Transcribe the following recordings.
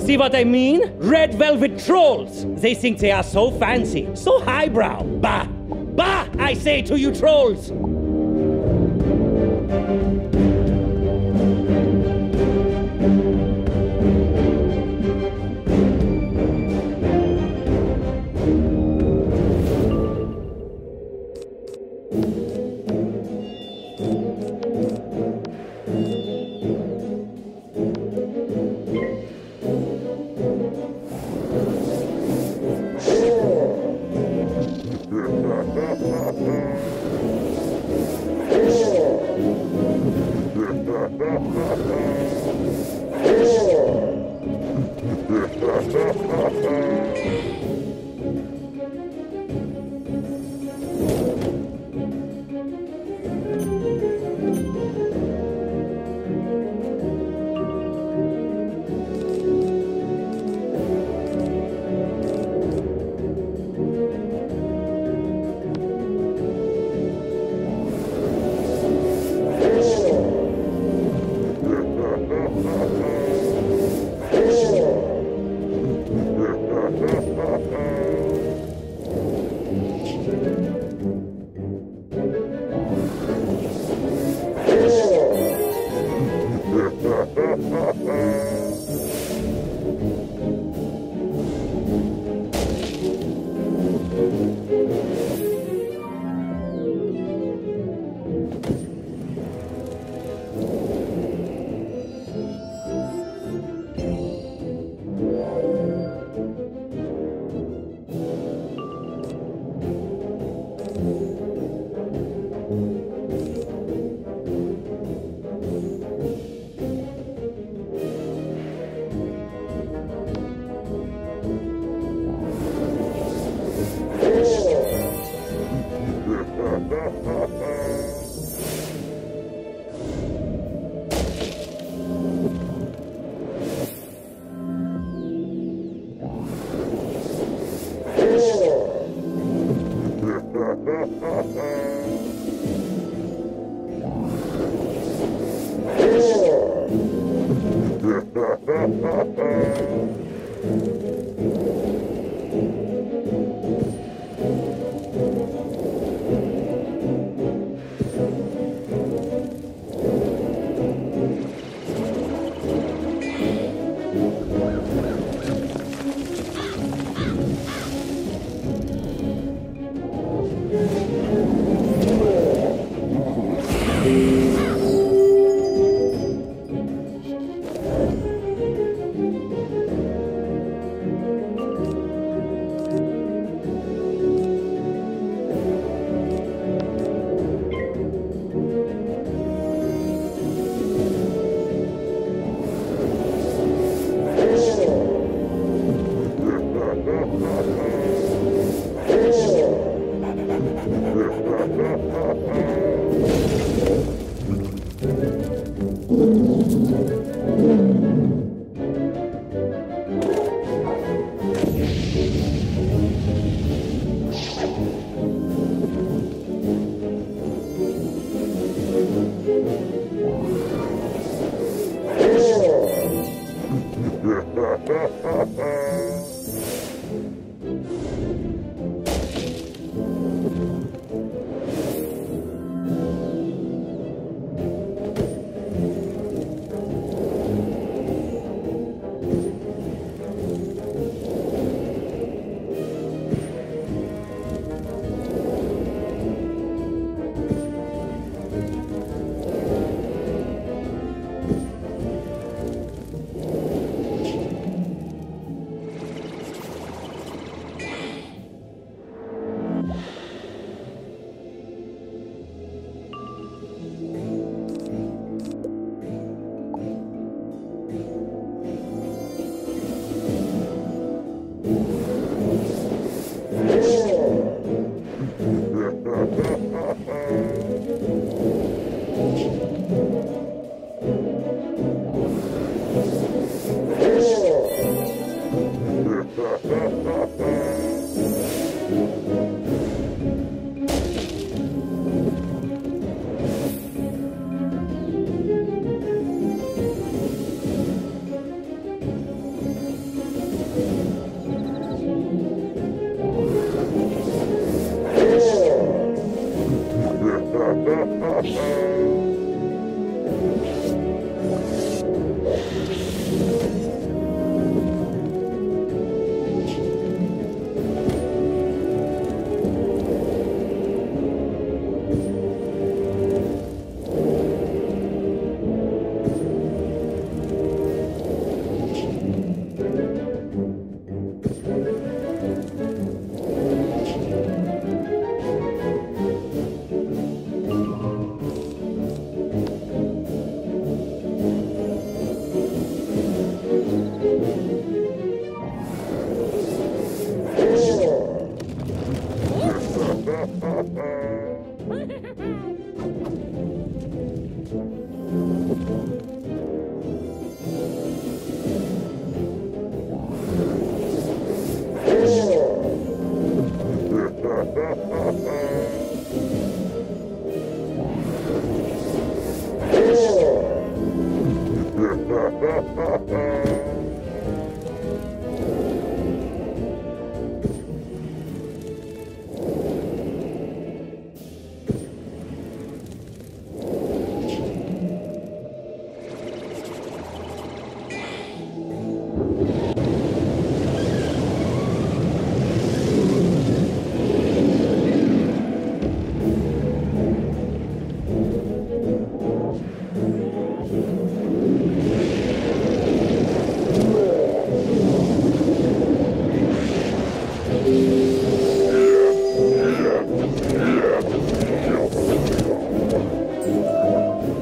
See what I mean? Red velvet trolls! They think they are so fancy, so highbrow. Bah! Bah! I say to you trolls!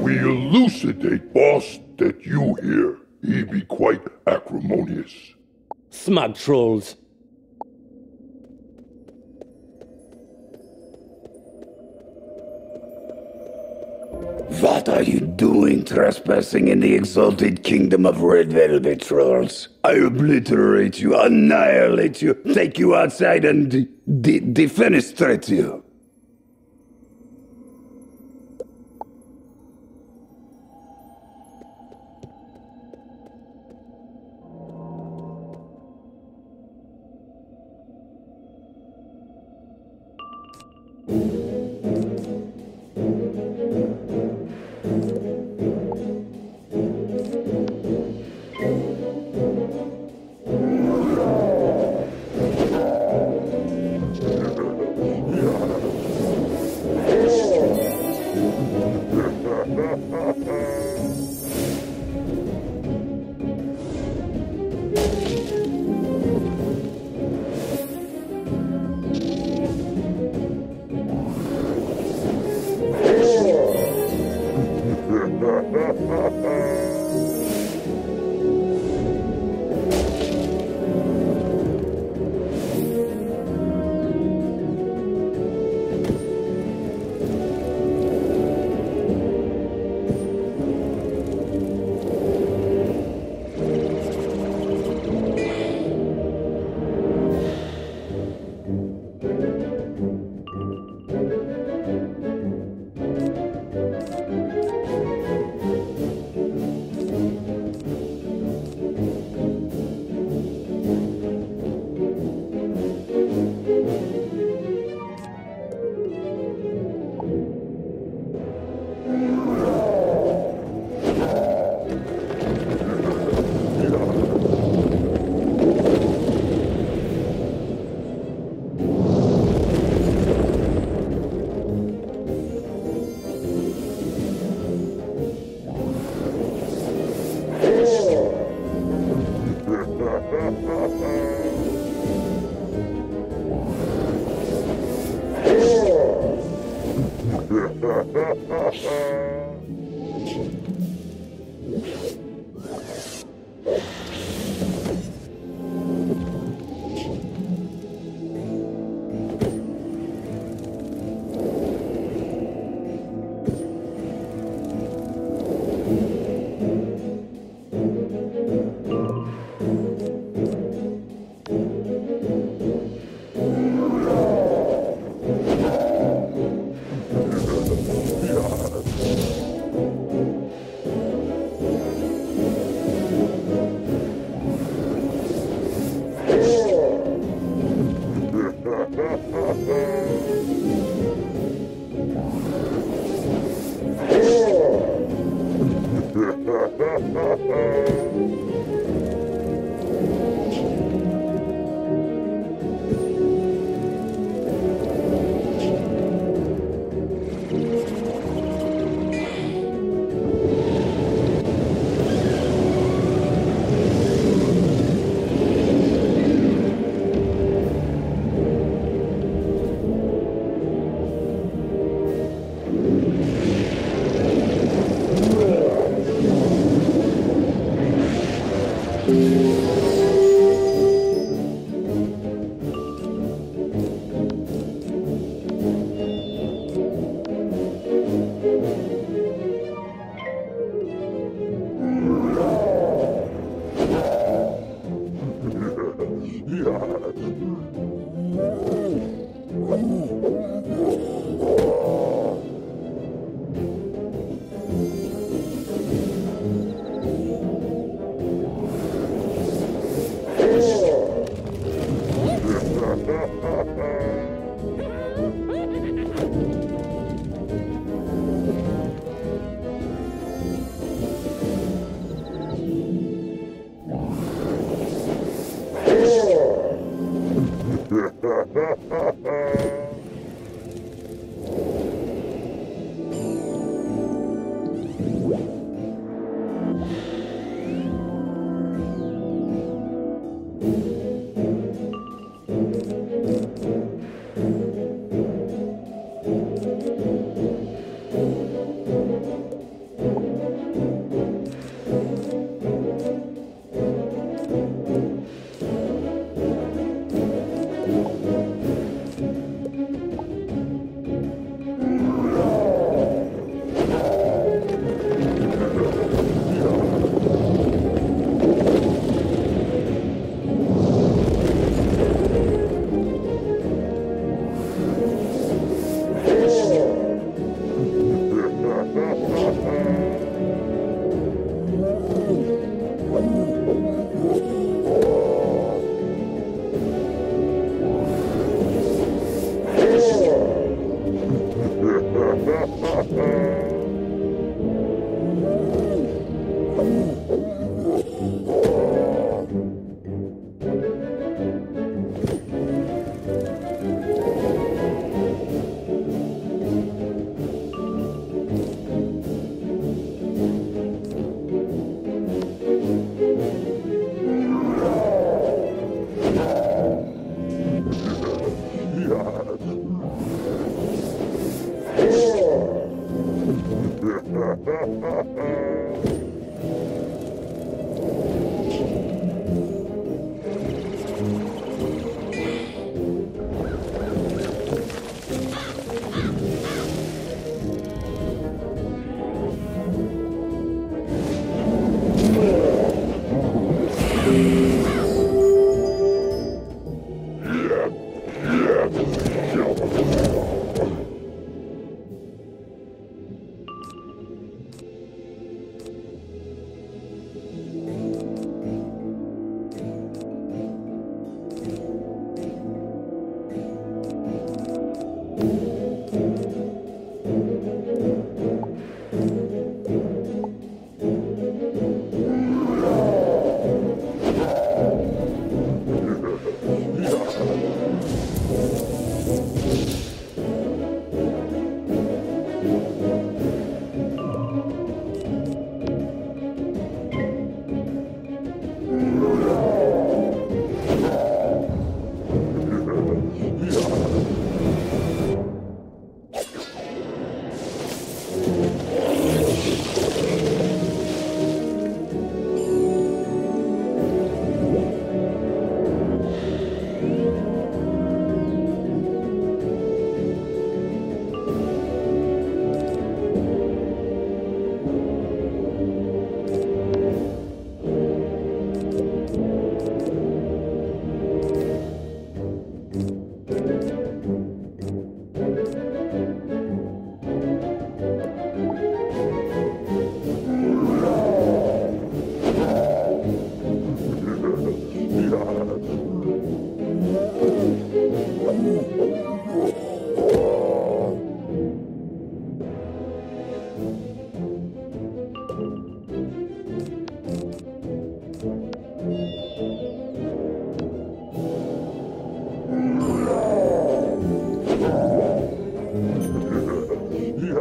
We elucidate, boss, that you here, he be quite acrimonious. Smug trolls. What are you doing trespassing in the exalted kingdom of red velvet trolls? I obliterate you, annihilate you, take you outside and defenestrate you.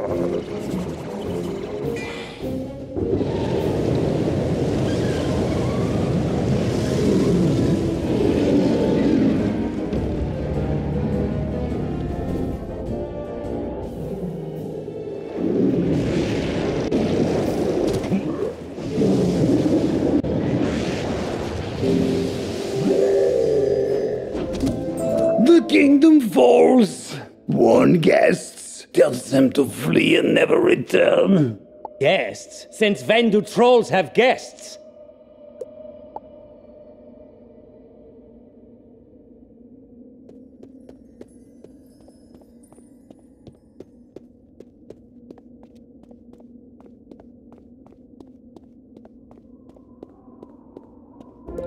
The kingdom falls. Warn guests. Tells them to flee and never return. Guests? Since when do trolls have guests?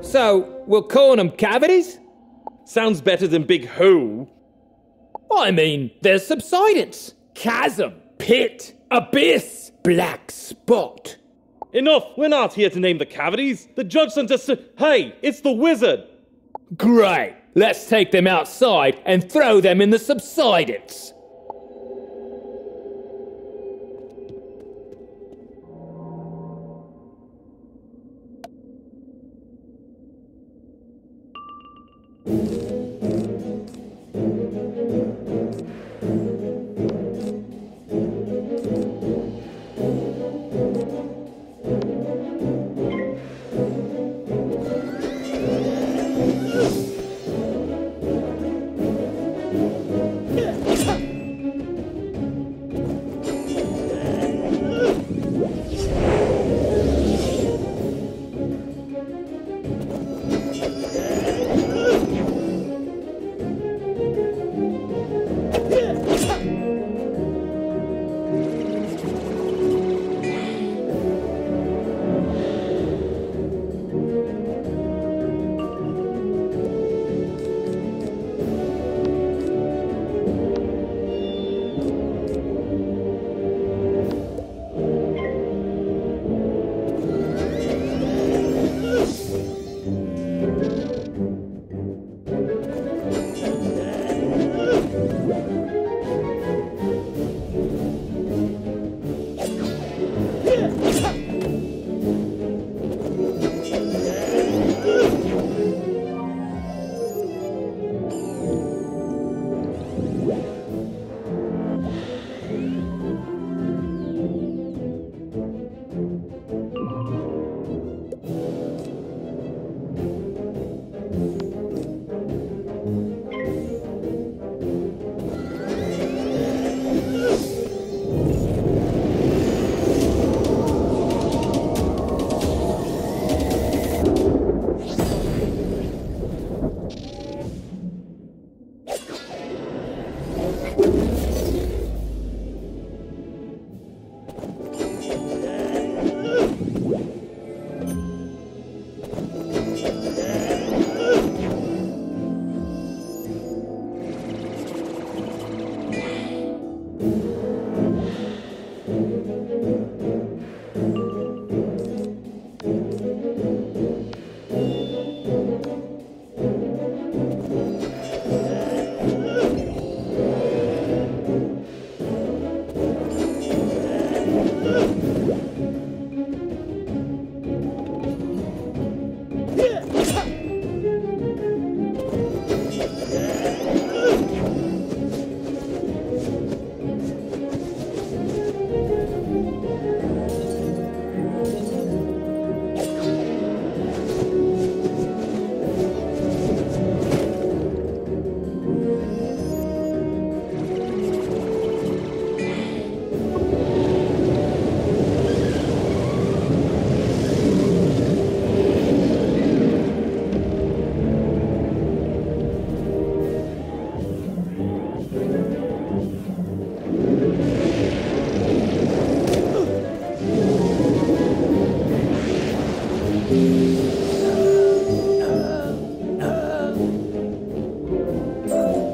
So, we're calling them cavities? Sounds better than Big Who. I mean, there's subsidence, chasm, pit, abyss, black spot. Enough! We're not here to name the cavities. The judge sent us to... Hey, it's the wizard! Great! Let's take them outside and throw them in the subsidence.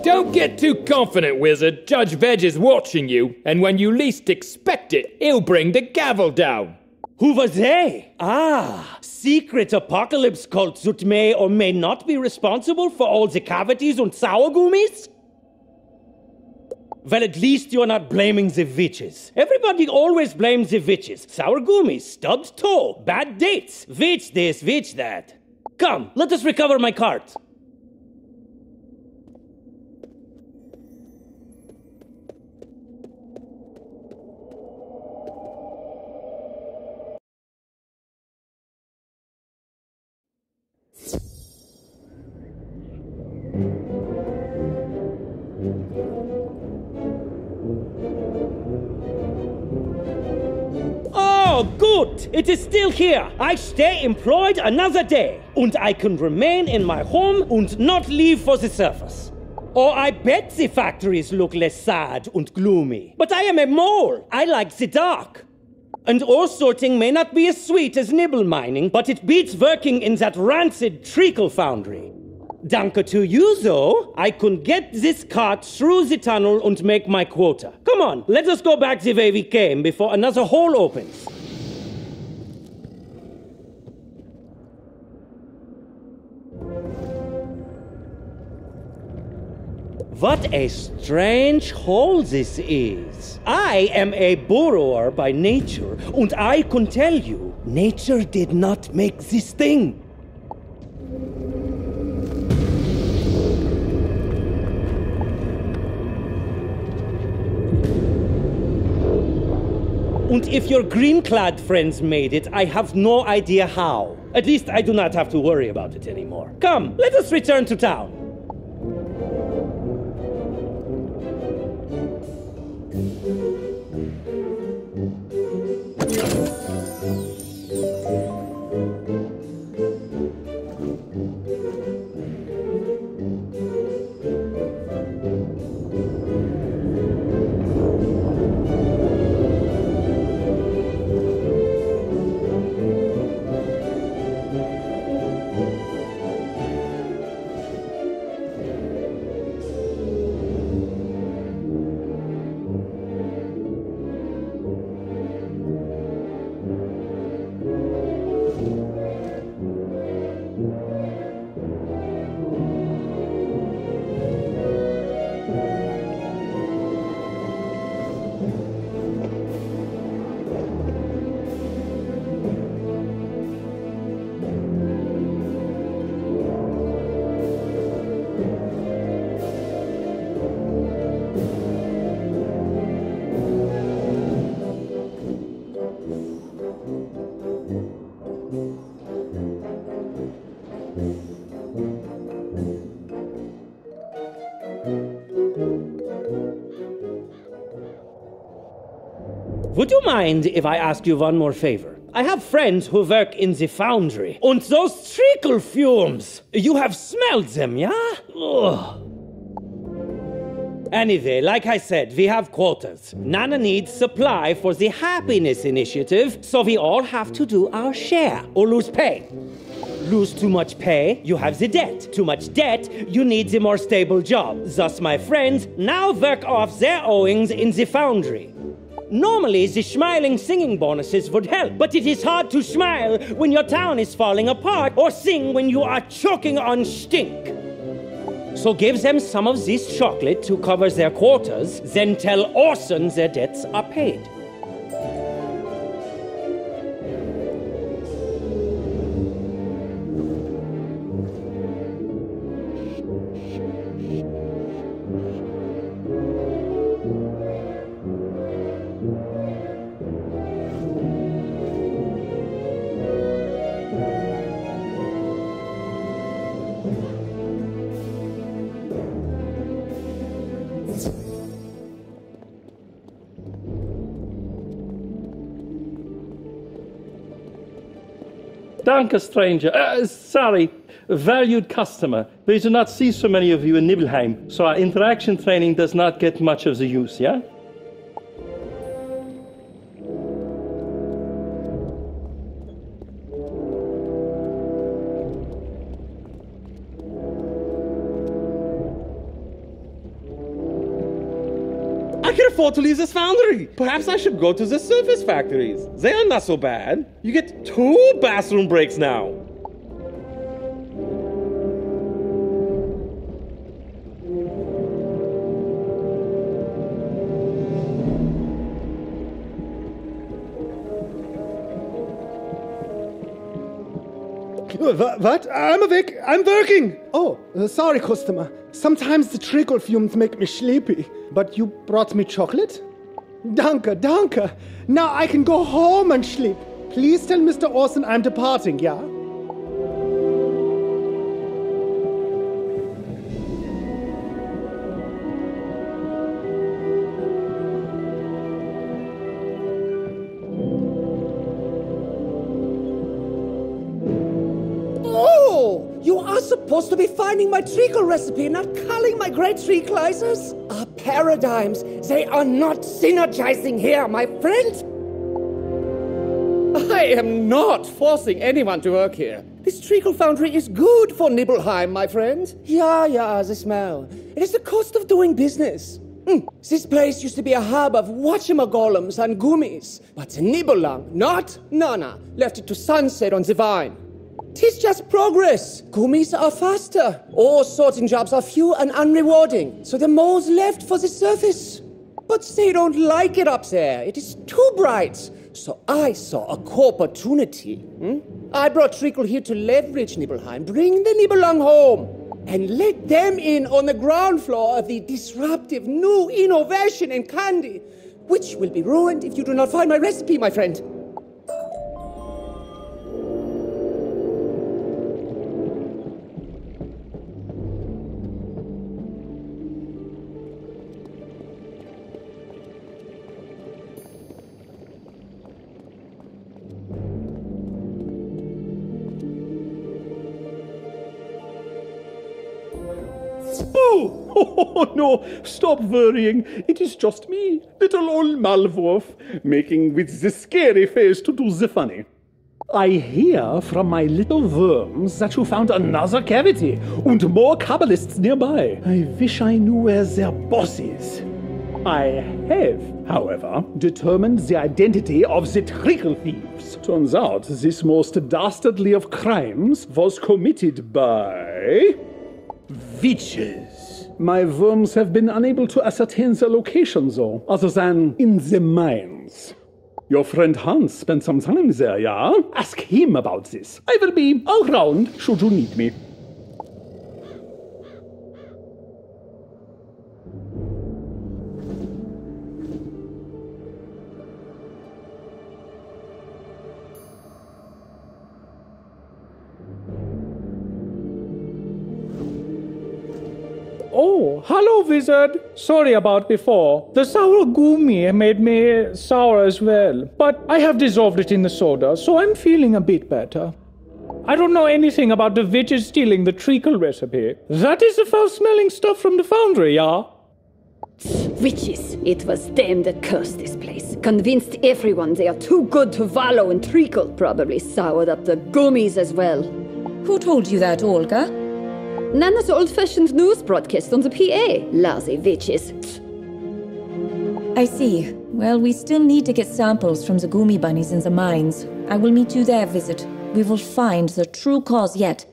Don't get too confident, Wizard. Judge Veg is watching you, and when you least expect it, he'll bring the gavel down. Who was they? Ah, secret apocalypse cults that may or may not be responsible for all the cavities and sour gummies? Well, at least you're not blaming the witches. Everybody always blames the witches. Sour gummies, stubbed toe, bad dates, witch this, witch that. Come, let us recover my cart. Oh, good! It is still here. I stay employed another day. And I can remain in my home and not leave for the surface. Or I bet the factories look less sad and gloomy. But I am a mole. I like the dark. And ore sorting may not be as sweet as nibble mining, but it beats working in that rancid treacle foundry. Danke to you, though. I can get this cart through the tunnel and make my quota. Come on, let us go back the way we came before another hole opens. What a strange hole this is. I am a burrower by nature, and I can tell you, nature did not make this thing. And if your green-clad friends made it, I have no idea how. At least I do not have to worry about it anymore. Come, let us return to town. Would you mind if I ask you one more favor? I have friends who work in the foundry. And those treacle fumes! You have smelled them, yeah? Ugh. Anyway, like I said, we have quotas. Nana needs supply for the happiness initiative, so we all have to do our share or lose pay. Lose too much pay, you have the debt. Too much debt, you need the more stable job. Thus, my friends now work off their owings in the foundry. Normally, the smiling singing bonuses would help, but it is hard to smile when your town is falling apart or sing when you are choking on stink. So give them some of this chocolate to cover their quotas, then tell Orson their debts are paid. Danke, stranger. Sorry, valued customer. We do not see so many of you in Nibelheim, so our interaction training does not get much of the use, yeah? I can afford to leave this foundry. Perhaps I should go to the surface factories. They are not so bad. You get 2 bathroom breaks now. What? I'm awake. I'm working. Oh, sorry, customer. Sometimes the treacle fumes make me sleepy. But you brought me chocolate? Danke. Now I can go home and sleep. Please tell Mr. Orson I'm departing, yeah? You are supposed to be finding my treacle recipe, not culling my great treaclizers. Our paradigms, they are not synergizing here, my friend. I am not forcing anyone to work here. This treacle foundry is good for Nibelheim, my friend. Yeah, the smell. It is the cost of doing business. This place used to be a hub of whatchamagolems and gummies. But Nibelung, not Nana, left it to sunset on the vine. 'Tis just progress. Gummies are faster. All sorting jobs are few and unrewarding, so the moles left for the surface. But they don't like it up there. It is too bright. So I saw a opportunity. I brought Treacle here to leverage Nibelheim, bring the Nibelung home, and let them in on the ground floor of the disruptive new innovation in candy, which will be ruined if you do not find my recipe, my friend. Oh, no, stop worrying. It is just me, little old Malwolf, making with the scary face to do the funny. I hear from my little worms that you found another cavity and more Kabbalists nearby. I wish I knew where their boss is. I have, however, determined the identity of the treacle thieves. Turns out this most dastardly of crimes was committed by witches. My worms have been unable to ascertain their location, though, other than in the mines. Your friend Hans spent some time there, yeah? Ask him about this. I will be around should you need me. Oh, hello, Wizard. Sorry about before. The sour gumi made me sour as well, but I have dissolved it in the soda, so I'm feeling a bit better. I don't know anything about the witches stealing the treacle recipe. That is the foul-smelling stuff from the foundry, yeah? Witches. It was them that cursed this place. Convinced everyone they are too good to wallow in treacle. Probably soured up the gummies as well. Who told you that, Olga? Nana's old-fashioned news broadcast on the PA. Lousy witches. I see. Well, we still need to get samples from the gummy bunnies in the mines. I will meet you there, Wizard. We will find the true cause yet.